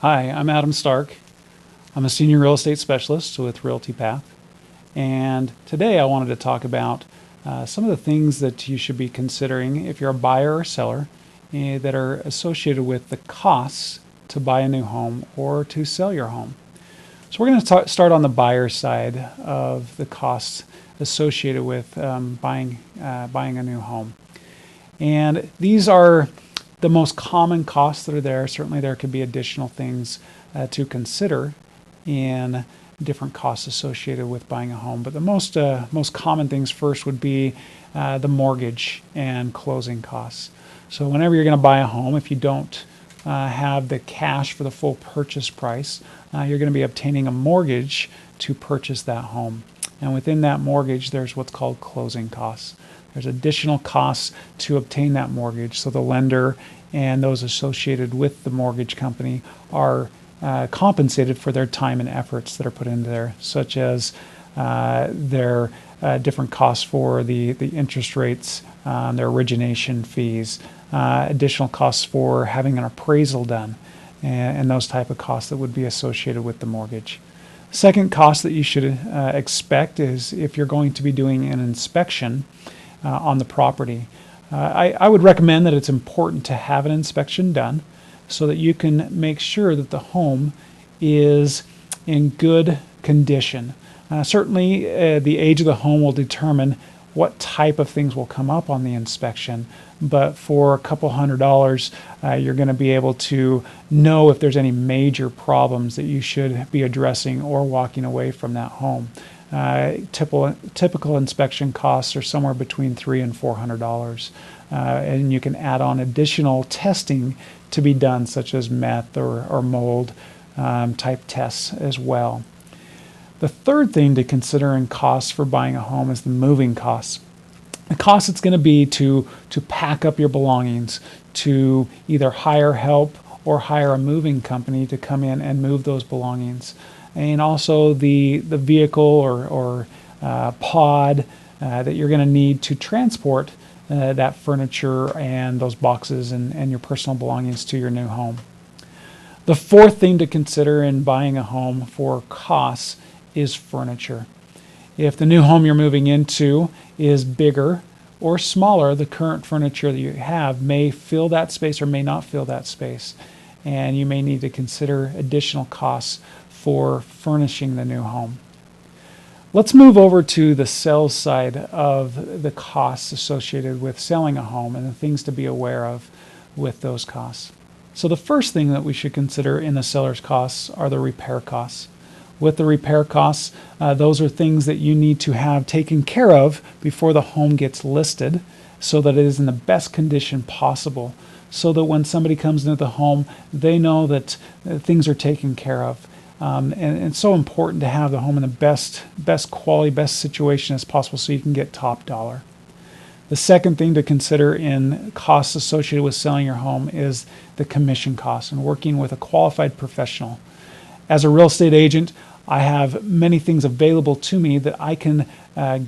Hi, I'm Adam Stark. I'm a senior real estate specialist with Realty Path. And today I wanted to talk about some of the things that you should be considering if you're a buyer or seller that are associated with the costs to buy a new home or to sell your home. So we're going to start on the buyer side of the costs associated with buying a new home. And these are the most common costs that are there. Certainly there could be additional things to consider in different costs associated with buying a home. But the most common things first would be the mortgage and closing costs. So whenever you're going to buy a home, if you don't have the cash for the full purchase price, you're going to be obtaining a mortgage to purchase that home. And within that mortgage, there's what's called closing costs. There's additional costs to obtain that mortgage. So the lender and those associated with the mortgage company are compensated for their time and efforts that are put into there, such as their different costs for the interest rates, their origination fees, additional costs for having an appraisal done, and those type of costs that would be associated with the mortgage. Second cost that you should expect is if you're going to be doing an inspection on the property. I would recommend that it's important to have an inspection done so that you can make sure that the home is in good condition. Certainly, the age of the home will determine what type of things will come up on the inspection, but for a couple $100, you're going to be able to know if there's any major problems that you should be addressing or walking away from that home. Typical inspection costs are somewhere between $300 and $400, and you can add on additional testing to be done, such as meth or mold type tests as well. The third thing to consider in costs for buying a home is the moving costs. The cost it's going to be to pack up your belongings, to either hire help or hire a moving company to come in and move those belongings. And also the vehicle or pod that you're going to need to transport that furniture and those boxes and your personal belongings to your new home. The fourth thing to consider in buying a home for costs is furniture. If the new home you're moving into is bigger or smaller, the current furniture that you have may fill that space or may not fill that space. And you may need to consider additional costs for furnishing the new home. Let's move over to the sales side of the costs associated with selling a home and the things to be aware of with those costs. So the first thing that we should consider in the seller's costs are the repair costs. With the repair costs, those are things that you need to have taken care of before the home gets listed so that it is in the best condition possible, so that when somebody comes into the home, they know that things are taken care of. And it's so important to have the home in the best quality, best situation as possible so you can get top dollar. The second thing to consider in costs associated with selling your home is the commission costs and working with a qualified professional. As a real estate agent, I have many things available to me that I can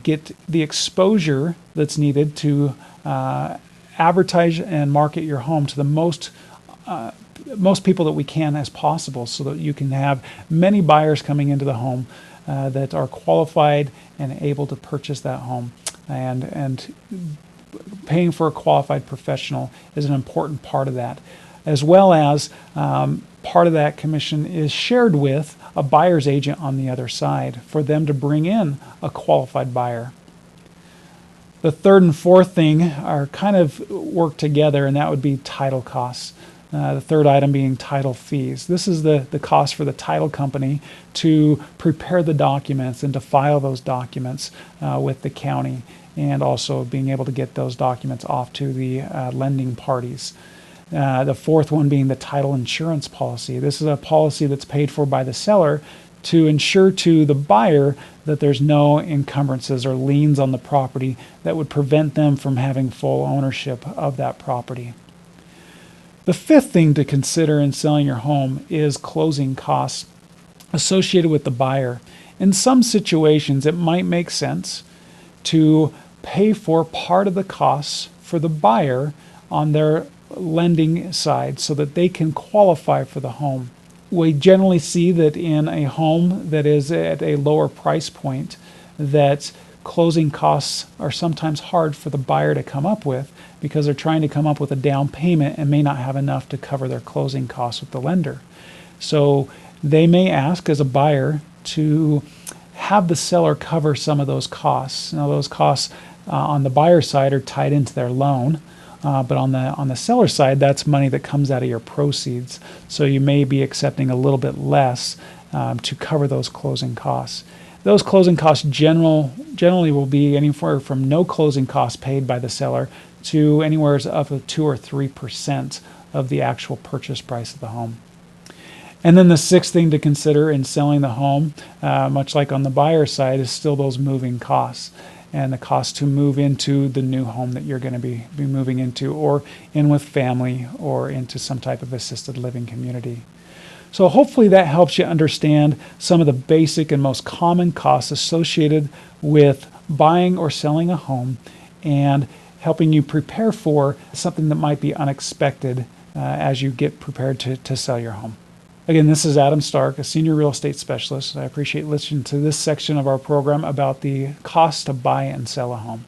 get the exposure that's needed to advertise and market your home to the most people that we can as possible, so that you can have many buyers coming into the home that are qualified and able to purchase that home. And paying for a qualified professional is an important part of that, as well as part of that commission is shared with a buyer's agent on the other side for them to bring in a qualified buyer. The third and fourth thing are kind of work together, and that would be title costs. The third item being title fees. This is the cost for the title company to prepare the documents and to file those documents with the county, and also being able to get those documents off to the lending parties. The fourth one being the title insurance policy. This is a policy that's paid for by the seller to ensure to the buyer that there's no encumbrances or liens on the property that would prevent them from having full ownership of that property. The fifth thing to consider in selling your home is closing costs associated with the buyer. In some situations, it might make sense to pay for part of the costs for the buyer on their lending side so that they can qualify for the home. We generally see that in a home that is at a lower price point, that closing costs are sometimes hard for the buyer to come up with because they're trying to come up with a down payment and may not have enough to cover their closing costs with the lender. So they may ask as a buyer to have the seller cover some of those costs. Now those costs on the buyer side are tied into their loan. But on the seller side, that's money that comes out of your proceeds. So you may be accepting a little bit less to cover those closing costs. Those closing costs generally will be anywhere from no closing costs paid by the seller to anywhere up to 2 or 3% of the actual purchase price of the home. And then the sixth thing to consider in selling the home, much like on the buyer side, is still those moving costs and the cost to move into the new home that you're going to be moving into, or in with family, or into some type of assisted living community. So hopefully that helps you understand some of the basic and most common costs associated with buying or selling a home, and helping you prepare for something that might be unexpected as you get prepared to sell your home. Again, this is Adam Stark, a senior real estate specialist. I appreciate listening to this section of our program about the cost to buy and sell a home.